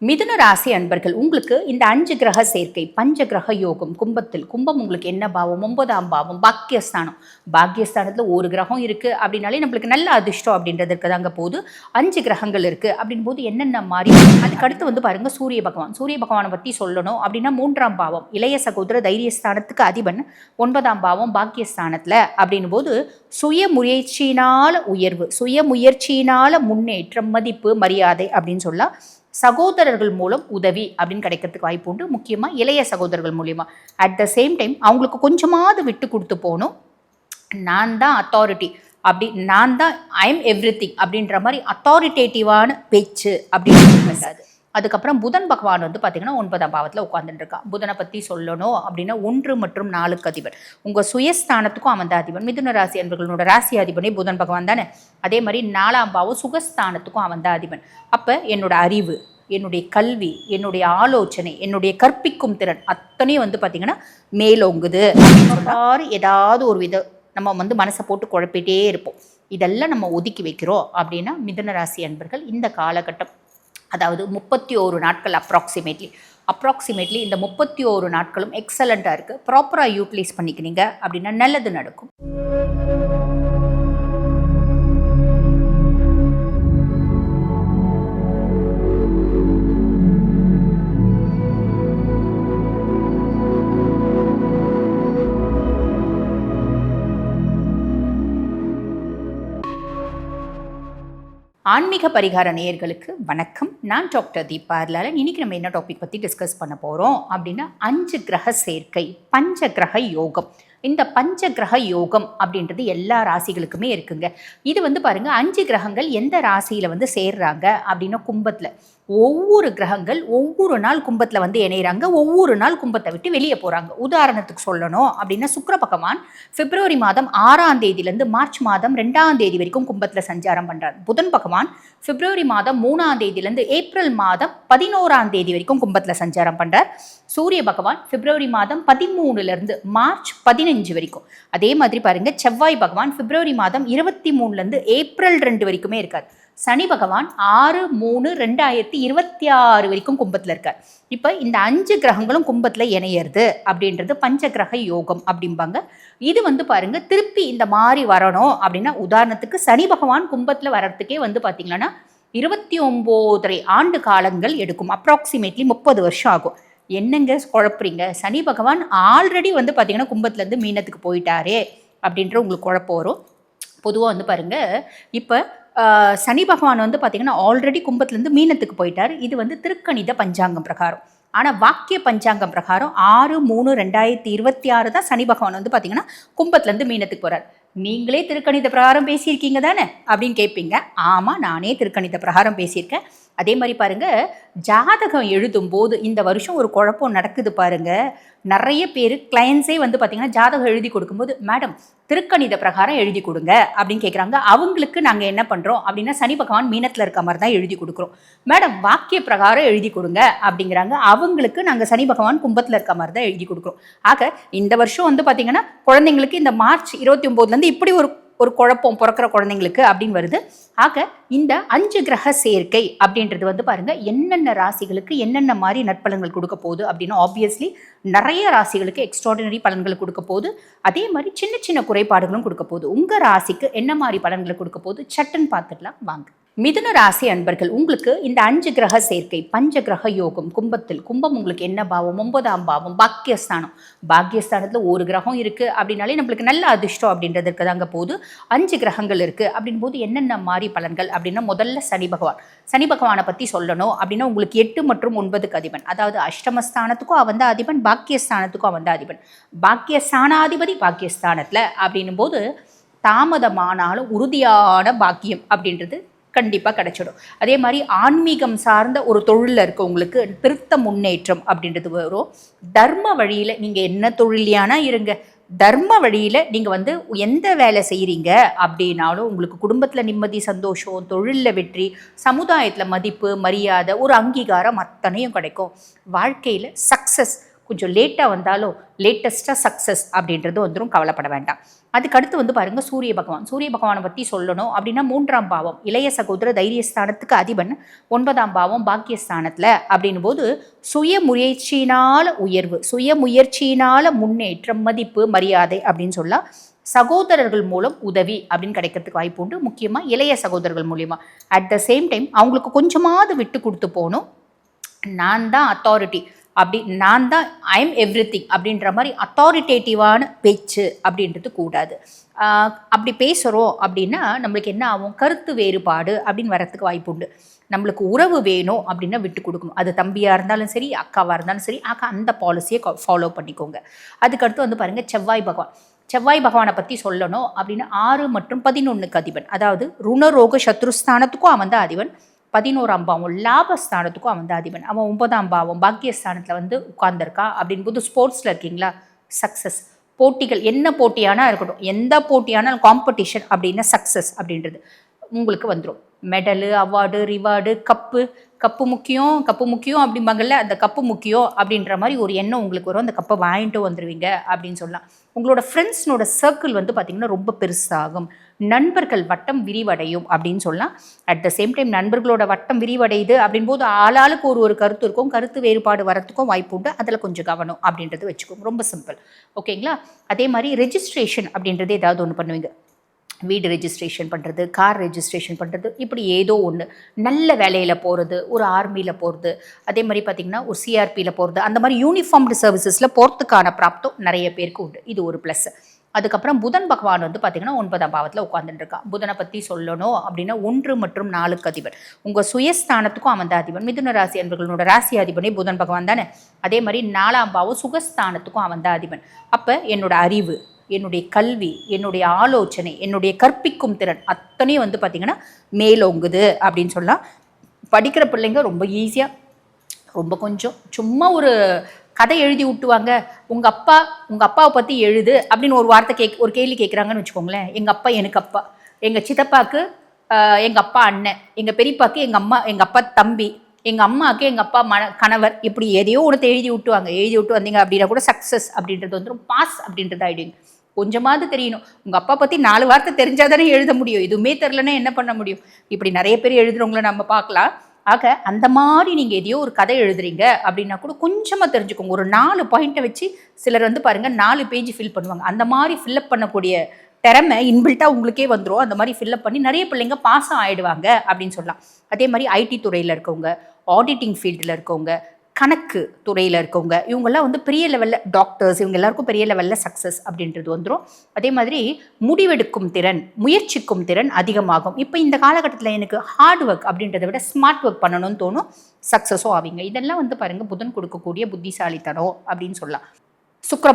மிதுன ராசி அன்பர்கள், உங்களுக்கு இந்த 5 கிரக சேர்க்கை, பஞ்ச கிரக யோகம், கும்பம் உங்களுக்கு என்ன பாவம்? 9ஆம் பாவம், பாக்கியஸ்தானம். பாக்கியஸ்தானத்துல ஒரு கிரகம் இருக்கு அப்படின்னாலே நம்மளுக்கு நல்ல அதிர்ஷ்டம் அப்படின்றதுக்கு தாங்க போகுது. 5 கிரகங்கள் இருக்கு அப்படின் போது என்னென்ன மாதிரி. அதுக்கு அடுத்து பாருங்க, சூரிய பகவானை பத்தி சொல்லணும் அப்படின்னா 3ஆம் பாவம், இளைய சகோதர தைரியஸ்தானத்துக்கு அதிபன். 9ஆம் பாவம் பாக்கியஸ்தானத்துல அப்படின் போது சுய முயற்சியினால உயர்வு, சுய முயற்சியினால முன்னேற்றம், மதிப்பு, மரியாதை அப்படின்னு சொல்லலாம். சகோதரர்கள் மூலம் உதவி அப்படின்னு கிடைக்கிறதுக்கு வாய்ப்பு உண்டு. முக்கியமாக இளைய சகோதரர்கள் மூலியமா. அட் த சேம் டைம் அவங்களுக்கு கொஞ்சமாவது விட்டு கொடுத்து போகணும். நான் தான் அத்தாரிட்டி அப்படி, நான் தான் ஐ எம் எவ்ரிதிங் அப்படின்ற மாதிரி அத்தாரிட்டேட்டிவான பேச்சு அப்படின்னு. அதுக்கப்புறம் புதன் பகவான் பார்த்தீங்கன்னா 9ஆம் பாவத்தில் உட்கார்ந்துட்டு இருக்கான். புதனை பற்றி சொல்லணும் அப்படின்னா 1 மற்றும் 4க்கு அதிபன். உங்கள் சுயஸ்தானத்துக்கும் அவன் தான் அதிபன். மிதுன ராசி என்பர்களோட ராசி அதிபனே புதன் பகவான் தானே. அதே மாதிரி 4ஆம் பாவம் சுகஸ்தானத்துக்கும் அவன் தான் அதிபன். அப்போ என்னோட அறிவு, என்னுடைய கல்வி, என்னுடைய ஆலோசனை, என்னுடைய கற்பிக்கும் திறன் அத்தனையும் பார்த்தீங்கன்னா மேலோங்குது. ஏதாவது ஒரு நம்ம மனசை போட்டு குழப்பிட்டே இருப்போம். இதெல்லாம் நம்ம ஒதுக்கி வைக்கிறோம் அப்படின்னா மிதுன ராசி அன்பர்கள் இந்த காலகட்டம், அதாவது 31 நாட்கள் அப்ராக்சிமேட்லி இந்த 31 நாட்களும் எக்ஸலண்ட்டாக இருக்குது. ப்ராப்பராக யூட்டிலைஸ் பண்ணிக்கிறீங்க அப்படின்னா நல்லது நடக்கும். ஆன்மீக பரிகார நேயர்களுக்கு வணக்கம். நான் டாக்டர் தீபா அருளாளன். இன்னைக்கு நம்ம என்ன டாபிக் பற்றி டிஸ்கஸ் பண்ண போகிறோம் அப்படின்னா 5 கிரக சேர்க்கை, பஞ்ச கிரக யோகம். இந்த பஞ்ச கிரக யோகம் அப்படின்றது எல்லா ராசிகளுக்குமே இருக்குங்க. இது பாருங்க, 5 கிரகங்கள் எந்த ராசியில் சேர்றாங்க அப்படின்னா கும்பத்தில். ஒவ்வொரு கிரகங்கள் ஒவ்வொரு நாள் கும்பத்தில் இணைகிறாங்க, ஒவ்வொரு நாள் கும்பத்தை விட்டு வெளியே போகிறாங்க. உதாரணத்துக்கு சொல்லணும் அப்படின்னா சுக்கிர பகவான் பிப்ரவரி மாதம் 6ஆம் தேதியிலேருந்து மார்ச் மாதம் 2ஆம் தேதி வரைக்கும் கும்பத்தில் சஞ்சாரம் பண்ணுறார். புதன் பகவான் பிப்ரவரி மாதம் 3ஆம் தேதியிலேருந்து ஏப்ரல் மாதம் 11ஆம் தேதி வரைக்கும் கும்பத்தில் சஞ்சாரம் பண்ணுறார். சூரிய பகவான் பிப்ரவரி மாதம் 13லேருந்து மார்ச் 15 வரைக்கும். அதே மாதிரி பாருங்க, செவ்வாய் பகவான் பிப்ரவரி மாதம் 23லேருந்து ஏப்ரல் 2 வரைக்குமே இருக்கார். சனி பகவான் 6/3/2026 வரைக்கும் கும்பத்தில் இருக்கார். இப்போ இந்த 5 கிரகங்களும் கும்பத்தில் இணையிறது அப்படின்றது பஞ்ச கிரக யோகம் அப்படிம்பாங்க. இது பாருங்க, திருப்பி இந்த மாதிரி வரணும் அப்படின்னா உதாரணத்துக்கு சனி பகவான் கும்பத்தில் வர்றதுக்கே பார்த்தீங்கன்னா 29.5 ஆண்டு காலங்கள் எடுக்கும். அப்ராக்சிமேட்லி 30 வருஷம் ஆகும். என்னங்க குழப்புறீங்க? சனி பகவான் ஆல்ரெடி பார்த்தீங்கன்னா கும்பத்துலேருந்து மீனத்துக்கு போயிட்டாரே அப்படின்ற உங்களுக்கு குழப்பம் வரும். பொதுவாக பாருங்க, இப்போ சனி பகவான் பார்த்தீங்கன்னா ஆல்ரெடி கும்பத்துலேருந்து மீனத்துக்கு போயிட்டார். இது திருக்கணித பஞ்சாங்கம் பிரகாரம். ஆனால் வாக்கிய பஞ்சாங்கம் பிரகாரம் 6/3/2026 தான் சனி பகவான் பார்த்தீங்கன்னா கும்பத்துலேருந்து மீனத்துக்கு போகிறார். நீங்களே திருக்கணித பிரகாரம் பேசியிருக்கீங்க தானே அப்படின்னு கேட்பீங்க. ஆமாம், நானே திருக்கணித பிரகாரம் பேசியிருக்கேன். அதே மாதிரி பாருங்க, ஜாதகம் எழுதும்போது இந்த வருஷம் ஒரு குழப்பம் நடக்குது பாருங்க. நிறைய பேர் கிளையன்ஸே பார்த்தீங்கன்னா ஜாதகம் எழுதி கொடுக்கும்போது, மேடம் திருக்கணித பிரகாரம் எழுதி கொடுங்க அப்படின்னு கேட்குறாங்க. அவங்களுக்கு நாங்கள் என்ன பண்ணுறோம் அப்படின்னா சனி பகவான் மீனத்தில் இருக்க மாதிரி தான் எழுதி கொடுக்குறோம். மேடம் வாக்கிய பிரகாரம் எழுதி கொடுங்க அப்படிங்கிறாங்க. அவங்களுக்கு நாங்கள் சனி பகவான் கும்பத்தில் இருக்க மாதிரி தான் எழுதி கொடுக்குறோம். ஆக இந்த வருஷம் பார்த்தீங்கன்னா குழந்தைங்களுக்கு இந்த மார்ச் 29லேருந்து இப்படி ஒரு குழப்பம் பிறக்கிற குழந்தைங்களுக்கு அப்படின்னு வருது. ஆக இந்த 5 கிரக சேர்க்கை அப்படின்றது பாருங்க, என்னென்ன ராசிகளுக்கு என்னென்ன மாதிரி நற்பலன்கள் கொடுக்க போகுது அப்படின்னா ஆப்வியஸ்லி நிறைய ராசிகளுக்கு எக்ஸ்ட்ராடினரி பலன்கள் கொடுக்க போகுது. அதே மாதிரி சின்ன சின்ன குறைபாடுகளும் கொடுக்க போகுது. உங்கள் ராசிக்கு என்ன மாதிரி பலன்களை கொடுக்க போகுது சட்டுன்னு பார்த்துடலாம் வாங்க. மிதுன ராசி அன்பர்கள், உங்களுக்கு இந்த 5 கிரக சேர்க்கை, பஞ்ச கிரக யோகம், கும்பம் உங்களுக்கு என்ன பாவம்? 9ஆம் பாவம், பாக்கியஸ்தானத்தில் ஒரு கிரகம் இருக்குது அப்படின்னாலே நம்மளுக்கு நல்ல அதிர்ஷ்டம் அப்படின்றதுக்கு தாங்க போகுது. 5 கிரகங்கள் இருக்குது அப்படின் போது என்னென்ன மாதிரி பலன்கள் அப்படின்னா முதல்ல சனி பகவானை பற்றி சொல்லணும் அப்படின்னா உங்களுக்கு 8 மற்றும் 9க்கு அதிபன். அதாவது அஷ்டமஸ்தானத்துக்கும் அவன் தான் அதிபன், பாக்கியஸ்தானத்துக்கும் அவன் தான் அதிபன். பாக்கியஸ்தானாதிபதி பாக்கியஸ்தானத்தில் அப்படின்னும் போது தாமதமானாலும் உறுதியான பாக்கியம் அப்படின்றது கண்டிப்பாக கிடைச்சிடும். அதே மாதிரி ஆன்மீகம் சார்ந்த ஒரு தொழிலில் இருக்கவங்களுக்கு திருத்த முன்னேற்றம் அப்படின்றது வரும். தர்ம வழியில் நீங்கள் என்ன தொழிலியானா இருங்க, தர்ம வழியில் நீங்கள் எந்த வேலை செய்கிறீங்க அப்படின்னாலும் உங்களுக்கு குடும்பத்தில் நிம்மதி, சந்தோஷம், தொழிலில் வெற்றி, சமுதாயத்தில் மதிப்பு, மரியாதை, ஒரு அங்கீகாரம் அத்தனையும் கிடைக்கும். வாழ்க்கையில் சக்ஸஸ், கொஞ்சம் லேட்டாக வந்தாலும் லேட்டஸ்ட்டாக சக்ஸஸ் அப்படின்றது வந்துடும், கவலைப்பட வேண்டாம். அதுக்கடுத்து வந்து பாருங்கள் சூரிய பகவான். சூரிய பகவானை பற்றி சொல்லணும் அப்படின்னா 3ஆம் பாவம் இளைய சகோதர தைரியஸ்தானத்துக்கு அதிபன், 9ஆம் பாவம் பாக்கியஸ்தானத்தில் அப்படின்னும் போது சுய முயற்சியினால் உயர்வு, சுய முயற்சியினால் முன்னேற்றம், மதிப்பு, மரியாதை அப்படின்னு சொல்லலாம். சகோதரர்கள் மூலம் உதவி அப்படின்னு கிடைக்கிறதுக்கு வாய்ப்பு உண்டு, முக்கியமாக இளைய சகோதரர்கள் மூலியமாக. அட் த சேம் டைம் அவங்களுக்கு கொஞ்சமாவது விட்டு கொடுத்து போகணும். நான் தான் அத்தாரிட்டி அப்படி, நான் தான் ஐ எம் எவ்ரிதிங் அப்படின்ற மாதிரி அத்தாரிட்டேட்டிவான பேச்சு அப்படின்றது கூடாது. அப்படி பேசுகிறோம் அப்படின்னா நம்மளுக்கு என்ன ஆகும், கருத்து வேறுபாடு அப்படின்னு வரத்துக்கு வாய்ப்பு உண்டு. நம்மளுக்கு உறவு வேணும் அப்படின்னா விட்டு கொடுக்கணும். அது தம்பியாக இருந்தாலும் சரி, அக்காவாக இருந்தாலும் சரி, அந்த பாலிசியை ஃபாலோ பண்ணிக்கோங்க. அதுக்கடுத்து வந்து பாருங்கள் செவ்வாய் பகவான். செவ்வாய் பகவானை பற்றி சொல்லணும் அப்படின்னா 6 மற்றும் 11க்கு அதிபன், அதாவது ருணரோக சத்ருஸ்தானத்துக்கும் அவன் தான் அதிபன், 11ஆம் பாவம் லாபஸ்தானத்துக்கும் அவன் தான் அதிபன். அவன் 9ஆம் பாவம் பாக்கியஸ்தானத்தில் வந்து உட்கார்ந்துருக்கா அப்படின்போது ஸ்போர்ட்ஸில் இருக்கீங்களா, சக்ஸஸ். போட்டிகள் என்ன போட்டியானா இருக்கட்டும், எந்த போட்டியானாலும் காம்படிஷன் அப்படின்னா சக்ஸஸ் அப்படின்றது உங்களுக்கு வந்துடும். மெடலு, அவார்டு, ரிவார்டு, கப்பு முக்கியம் அப்படிம்பாங்கல்ல, அந்த கப்பு முக்கியம் அப்படின்ற மாதிரி ஒரு எண்ணம் உங்களுக்கு வரும். அந்த கப்பை வாங்கிட்டு வந்துடுவீங்க அப்படின்னு சொல்லலாம். உங்களோட ஃப்ரெண்ட்ஸ்னோட சர்க்கிள் வந்து பார்த்திங்கன்னா ரொம்ப பெருசாகும். நண்பர்கள் வட்டம் விரிவடையும் அப்படின்னு சொல்லலாம். அட் த சேம் டைம் நண்பர்களோட வட்டம் விரிவடையுது அப்படின் போது ஆளாளுக்கு ஒரு கருத்து இருக்கும், கருத்து வேறுபாடு வரத்துக்கும் வாய்ப்பு உண்டு. அதில் கொஞ்சம் கவனம் அப்படின்றது வச்சுக்கோங்க. ரொம்ப சிம்பிள், ஓகேங்களா? அதே மாதிரி ரெஜிஸ்ட்ரேஷன் அப்படின்றது ஏதாவது ஒன்று பண்ணுவீங்க. வீடு ரெஜிஸ்ட்ரேஷன் பண்ணுறது, கார் ரெஜிஸ்ட்ரேஷன் பண்ணுறது, இப்படி ஏதோ ஒன்று. நல்ல வேலையில் போகிறது, ஒரு ஆர்மியில் போகிறது, அதே மாதிரி பார்த்திங்கன்னா ஒரு சிஆர்பியில் போகிறது, அந்த மாதிரி யூனிஃபார்ம்டு சர்வீசஸில் போகிறதுக்கான பிராப்தம் நிறைய பேருக்கு உண்டு. இது ஒரு ப்ளஸ். அதுக்கப்புறம் புதன் பகவான் வந்து பார்த்திங்கன்னா 9ஆம் பாவத்தில் உட்காந்துட்டுருக்கான். புதனை பற்றி சொல்லணும் அப்படின்னா 1 மற்றும் 4க்கு அதிபன். உங்கள் சுயஸ்தானத்துக்கும் அவன் தான் அதிபன். மிதுன ராசி அன்பர்களோட ராசி அதிபனே புதன் பகவான் தானே. அதே மாதிரி 4ஆம் பாவம் சுகஸ்தானத்துக்கும் அவன் தான் அதிபன். அப்போ என்னோட அறிவு, என்னுடைய கல்வி, என்னுடைய ஆலோசனை, என்னுடைய கற்பிக்கும் திறன் அத்தனையும் வந்து பார்த்திங்கன்னா மேலோங்குது அப்படின்னு சொல்லலாம். படிக்கிற பிள்ளைங்க ரொம்ப ஈஸியாக, ரொம்ப கொஞ்சம் சும்மா ஒரு கதை எழுதி விட்டுவாங்க. உங்கள் அப்பாவை பற்றி எழுது அப்படின்னு ஒரு வார்த்தை ஒரு கேள்வி கேட்குறாங்கன்னு வச்சுக்கோங்களேன். எங்கள் அப்பா எனக்கு அப்பா, எங்கள் சித்தப்பாவுக்கு எங்கள் அப்பா அண்ணன், எங்கள் பெரியப்பாவுக்கு எங்கள் அப்பா தம்பி, எங்கள் அம்மாவுக்கு எங்கள் அப்பா கணவர், இப்படி எதையோ ஒன்று எழுதி விட்டு வந்தீங்க அப்படின்னா கூட சக்ஸஸ் அப்படின்றது வந்துடும். பாஸ் அப்படின்றது ஆகிடுங்க. கொஞ்சமாவது தெரியணும். உங்கள் அப்பா பற்றி 4 வார்த்தை தெரிஞ்சால் தானே எழுத முடியும். எதுவுமே தெரிலன்னா என்ன பண்ண முடியும்? இப்படி நிறைய பேர் எழுதுறவங்கள நம்ம பார்க்கலாம். ஆக அந்த மாதிரி நீங்கள் எதையோ ஒரு கதை எழுதுறீங்க அப்படின்னா கூட கொஞ்சமாக தெரிஞ்சுக்கோங்க. ஒரு 4 பாயிண்ட்டை வச்சு சிலர் வந்து பாருங்கள் 4 பேஜ் ஃபில் பண்ணுவாங்க. அந்த மாதிரி ஃபில்லப் பண்ணக்கூடிய திறமை இன்பில்ட்டாக உங்களுக்கே வந்துடும். அந்த மாதிரி ஃபில்லப் பண்ணி நிறைய பிள்ளைங்க பாஸும் ஆகிடுவாங்க அப்படின்னு சொல்லலாம். அதே மாதிரி ஐடி துறையில் இருக்கவங்க, ஆடிட்டிங் ஃபீல்டில் இருக்கவங்க, கணக்கு துறையில் இருக்கவங்க, இவங்கெல்லாம் வந்து பெரிய லெவலில் டாக்டர்ஸ், இவங்க எல்லாருக்கும் பெரிய லெவலில் சக்ஸஸ் அப்படின்றது வந்துடும். அதே மாதிரி முடிவெடுக்கும் திறன், முயற்சிக்கும் திறன் அதிகமாகும். இப்போ இந்த காலகட்டத்தில் எனக்கு ஹார்ட் ஒர்க் அப்படின்றத விட ஸ்மார்ட் ஒர்க் பண்ணணும்னு தோணும், சக்ஸஸும் ஆவீங்க. இதெல்லாம் வந்து பாருங்கள் புதன் கொடுக்கக்கூடிய புத்திசாலித்தனம் அப்படின்னு சொல்லலாம். சுக்கிர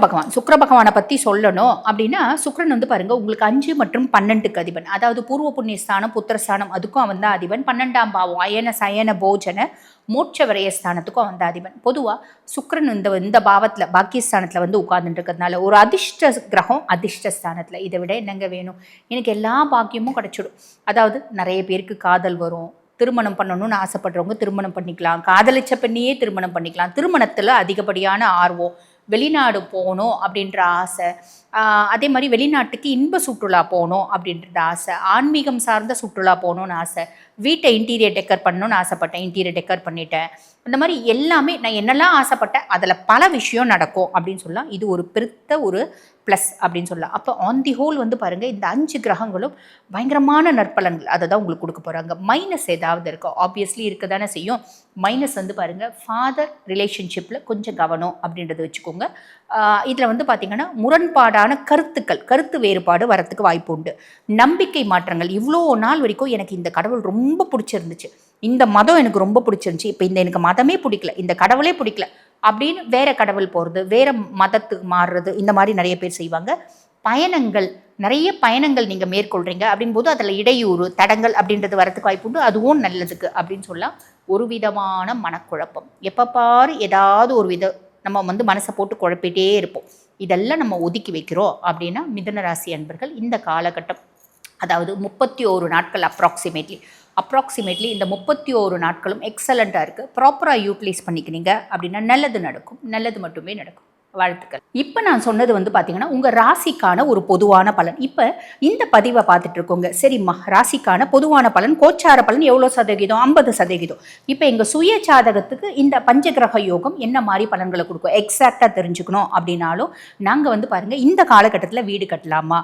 பகவானை பற்றி சொல்லணும் அப்படின்னா சுக்கிரன் வந்து பாருங்கள் உங்களுக்கு 5 மற்றும் 12க்கு அதிபன். அதாவது பூர்வ புண்ணியஸ்தானம், புத்திரஸ்தானம் அதுக்கும் அவன் தான் அதிபன். 12ஆம் பாவம் அயன சயன போஜன மோட்ச விரயஸ்தானத்துக்கும் அவன் தான் அதிபன். பொதுவாக சுக்கிரன் இந்த பாவத்தில் பாக்கியஸ்தானத்தில் வந்து உட்கார்ந்துட்டு இருக்கிறதுனால ஒரு அதிர்ஷ்ட கிரகம் அதிர்ஷ்டஸ்தானத்தில். இதை விட என்னங்க வேணும்? எனக்கு எல்லா பாக்கியமும் கிடைச்சிடும். அதாவது நிறைய பேருக்கு காதல் வரும், திருமணம் பண்ணணும்னு ஆசைப்படுறவங்க திருமணம் பண்ணிக்கலாம், காதலிச்ச பெண்ணையே திருமணம் பண்ணிக்கலாம், திருமணத்தில் அதிகப்படியான ஆர்வம், வெளிநாடு போகணும் அப்படின்ற ஆசை, அதே மாதிரி வெளிநாட்டுக்கு இன்ப சுற்றுலா போகணும் அப்படின்றது ஆசை, ஆன்மீகம் சார்ந்த சுற்றுலா போகணுன்னு ஆசை, வீட்டை இன்டீரியர் டெக்கர் பண்ணணும்னு ஆசைப்பட்டேன், இன்டீரியர் டெக்கர் பண்ணிட்டேன். அந்த மாதிரி எல்லாமே நான் என்னெல்லாம் ஆசைப்பட்டேன் அதில் பல விஷயம் நடக்கும் அப்படின்னு சொல்லலாம். இது ஒரு பெருத்த ஒரு ப்ளஸ் அப்படின்னு சொல்லலாம். அப்போ ஆன் தி ஹோல் வந்து பாருங்கள் இந்த 5 கிரகங்களும் பயங்கரமான நற்பலன்கள் அதை தான் உங்களுக்கு கொடுக்க போகிறாங்க. மைனஸ் ஏதாவது இருக்கும், ஆப்வியஸ்லி இருக்க தானே செய்யும். மைனஸ் வந்து பாருங்கள் ஃபாதர் ரிலேஷன்ஷிப்பில் கொஞ்சம் கவனம் அப்படின்றத வச்சுக்கோங்க. இதில் வந்து பார்த்திங்கன்னா முரண்பாடான கருத்து வேறுபாடு வரத்துக்கு வாய்ப்பு உண்டு. நம்பிக்கை மாற்றங்கள், இவ்வளோ நாள் வரைக்கும் எனக்கு இந்த கடவுள் ரொம்ப பிடிச்சிருந்துச்சு, இந்த மதம் எனக்கு ரொம்ப பிடிச்சிருந்துச்சு, இப்போ எனக்கு மதமே பிடிக்கல, இந்த கடவுளே பிடிக்கல அப்படின்னு வேற கடவுள் போகிறது, வேற மதத்துக்கு மாறுறது, இந்த மாதிரி நிறைய பேர் செய்வாங்க. நிறைய பயணங்கள் நீங்கள் மேற்கொள்கிறீங்க அப்படின் போது அதில் இடையூறு தடங்கள் அப்படின்றது வரத்துக்கு வாய்ப்பு உண்டு. அதுவும் நல்லதுக்கு அப்படின்னு சொல்லலாம். ஒரு விதமான மனக்குழப்பம், எப்போ பாரு ஏதாவது ஒரு நம்ம வந்து மனசை போட்டு குழப்பிட்டே இருப்போம். இதெல்லாம் நம்ம ஒதுக்கி வைக்கிறோம் அப்படின்னா மிதுன ராசி அன்பர்கள் இந்த காலகட்டம், அதாவது 31 நாட்கள் அப்ராக்சிமேட்லி அப்ராக்சிமேட்லி இந்த 31 நாட்களும் எக்ஸலண்ட்டாக இருக்குது. ப்ராப்பராக யூட்டிலைஸ் பண்ணிக்கினீங்க அப்படின்னா நல்லது நடக்கும், நல்லது மட்டுமே நடக்கும். வாழ்த்துக்கள். இப்போ நான் சொன்னது வந்து பார்த்தீங்கன்னா உங்கள் ராசிக்கான ஒரு பொதுவான பலன். இப்போ இந்த பதிவை பார்த்துட்டு இருக்கோங்க, சரிம்மா ராசிக்கான பொதுவான பலன் கோச்சார பலன் எவ்வளோ சதவீதம்? 50%. இப்போ எங்கள் சுய ஜாதகத்துக்கு இந்த பஞ்சகிரக யோகம் என்ன மாதிரி பலன்களை கொடுக்கும் எக்ஸாக்டாக தெரிஞ்சுக்கணும் அப்படின்னாலும் நாங்கள் வந்து பாருங்கள் இந்த காலகட்டத்தில் வீடு கட்டலாமா,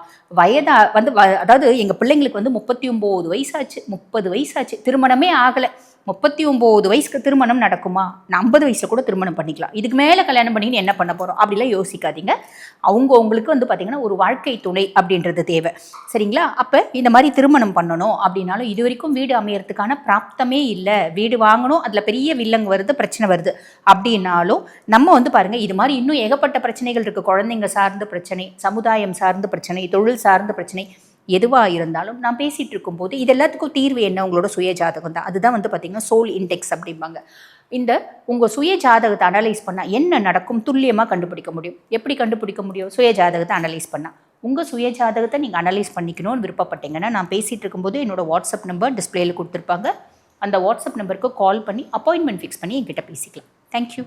அதாவது எங்கள் பிள்ளைங்களுக்கு வந்து 39 வயசாச்சு, 30 வயசாச்சு, திருமணமே ஆகலை. 39 வயசுக்கு திருமணம் நடக்குமா? 50 வயசில் கூட திருமணம் பண்ணிக்கலாம். இதுக்கு மேலே கல்யாணம் பண்ணின்னு என்ன பண்ண போகிறோம் அப்படிலாம் யோசிக்காதீங்க. உங்களுக்கு வந்து பார்த்திங்கன்னா ஒரு வாழ்க்கை துணை அப்படின்றது தேவை, சரிங்களா? அப்போ இந்த மாதிரி திருமணம் பண்ணணும் அப்படின்னாலும் இது வரைக்கும் வீடு அமையறதுக்கான பிராப்தமே இல்லை, வீடு வாங்கணும், அதில் பெரிய வில்லங்க வருது, பிரச்சனை வருது அப்படின்னாலும் நம்ம வந்து பாருங்கள் இது மாதிரி இன்னும் ஏகப்பட்ட பிரச்சனைகள் இருக்குது. குழந்தைங்க சார்ந்த பிரச்சனை, சமுதாயம் சார்ந்த பிரச்சனை, தொழில் சார்ந்த பிரச்சனை, எதுவாக இருந்தாலும் நான் பேசிகிட்டு இருக்கும்போது இது எல்லாத்துக்கும் தீர்வு என்ன? உங்களோட சுய ஜாதகம் தான். அதுதான் வந்து பார்த்திங்கன்னா சோல் இண்டெக்ஸ் அப்படிம்பாங்க. இந்த உங்கள் சுய ஜாதகத்தை அனலைஸ் பண்ணால் என்ன நடக்கும் துல்லியமாக கண்டுபிடிக்க முடியும். எப்படி கண்டுபிடிக்க முடியும்? சுய ஜாதகத்தை அனலைஸ் பண்ணால். உங்கள் சுய ஜாதகத்தை நீங்கள் அனலைஸ் பண்ணிக்கணும்னு விருப்பப்பட்டீங்கன்னா நான் பேசிகிட்டு இருக்கும்போது என்னோட வாட்ஸ்அப் நம்பர் டிஸ்பிளேயில் கொடுத்துருப்பாங்க. அந்த வாட்ஸ்அப் நம்பருக்கு கால் பண்ணி அப்பாயின்மெண்ட் ஃபிக்ஸ் பண்ணி என்கிட்ட பேசிக்கலாம். தேங்க்யூ.